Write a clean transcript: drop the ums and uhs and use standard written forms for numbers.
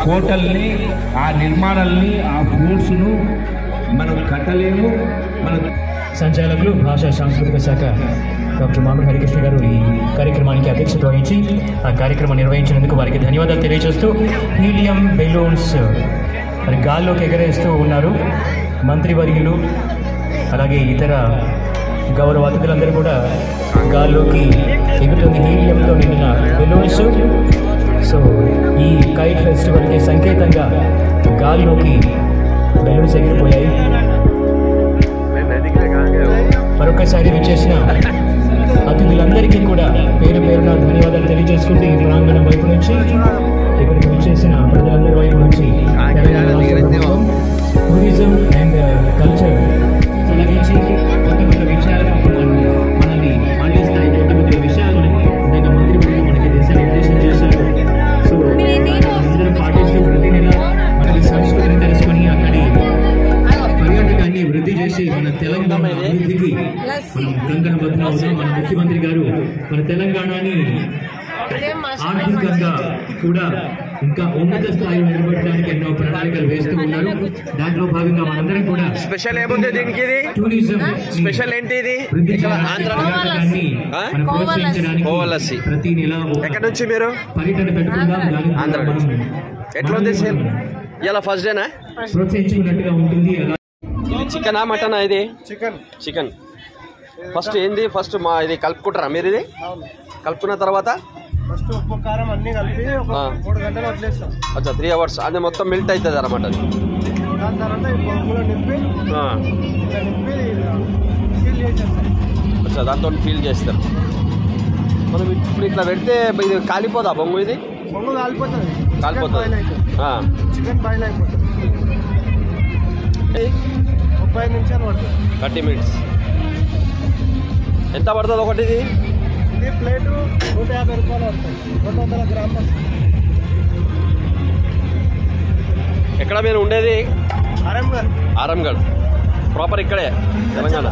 హోటల్ని ఆ నిర్మాణాలని ఆ ఫ్రూట్స్ను మనం కట్టలేము. మన సంచాలకులు భాషా సాంస్కృతిక శాఖ డాక్టర్ మామిడి హరికృష్ణ గారు ఈ కార్యక్రమానికి అధ్యక్షత వహించి ఆ కార్యక్రమం నిర్వహించినందుకు వారికి ధన్యవాదాలు తెలియజేస్తూ హీలియం బెలూన్స్ మరి గాల్లోకి ఎగరేస్తూ ఉన్నారు. మంత్రివర్యులు అలాగే ఇతర గౌరవ అతిథులందరూ కూడా గాల్లోకి ఎగురుతుంది హీలియంతో నిండిన బెలూన్స్. సో ఈ కైట్ ఫెస్టివల్కి సంకేతంగా గాల్లోకి బెలూన్స్ ఎగిరిపోయాయి. మరొకసారి విచ్చేసిన అతిథులందరికీ కూడా పేరు పేరున ధన్యవాదాలు తెలియజేసుకుంటూ ఈ ప్రాంగణం వైపు నుంచి ఇక్కడికి విచ్చేసిన ప్రజలందరి వైపు నుంచి టూరిజం అండ్ కల్చర్ తొలగించి కొత్త కొత్త విషయాలను మనల్ని మళ్ళిస్తాయి. కొత్త కొత్త విషయాలను ఇందాక మంత్రి మనకి దిశానిర్దేశం చేశారు. సో అందరం పాటిస్తూ ప్రతి నెల మనకి సంస్కృతిని తెలుసుకొని అక్కడి పర్యాటకాన్ని వృద్ధి చేసి మన తెలంగాణ అభివృద్ధికి మనం కంకణబద్ధం అవుతాం. మన ముఖ్యమంత్రి గారు మన తెలంగాణని ఆర్థికంగా కూడా ఇంకా ఉన్నత స్థాయిలో నిలబెట్టడానికి ఎన్నో ప్రణాళికలు వేస్తూ ఉన్నారు. దాంట్లో భాగంగా మనందరం కూడా స్పెషల్ ఏముంది దీనికి? టూరిజం స్పెషల్ ఏంటి? ఇది ప్రోత్సహించడానికి ప్రతి నెల ఎక్కడి నుంచి మీరు పర్యటన పెట్టుకుందాం. ఆంధ్ర ఎట్లుంది ఇలా ఫస్ట్ డేనా ప్రోత్సహించుకున్నట్టుగా ఉంటుంది. చికెనా మటనా? ఇది చికెన్. ఫస్ట్ ఏంది? ఫస్ట్ మా ఇది కలుపుకుంటారా మీరు? ఇది కలుపుకున్న తర్వాత ఫస్ట్ ఉప్పు కారం అన్ని కలిపి 3 గంటలు వదిలేస్తాం. అచ్చా 3 hours అది మొత్తం మెల్ట్ అవుతుంది అన్నమాట. అది దాని తర్వాత ఈ బొంగులో నింపి ఫీల్ చేసేస్తాం. అచ్చా దాంతో ఫీల్ చేస్తారు. మనం ఇప్పుడు ఇట్లా పెడితే ఇది కాలిపోదా బొంగు? ఇది బొంగు కాలిపోతుంది. చికెన్ బాయిల్ అయిపోతుంది. 30 నిమిషాలు పడుతుంది. 30 minutes. ఎంత పడుతుంది ఒకటి? ఇది ప్లేటు 150 రూపాయలు పడుతుంది. 200 గ్రాములు వస్తుంది. ఎక్కడ మీరు ఉండేది? ఆరంగఢ్. ప్రాపర్ ఇక్కడే తెలంగాణ.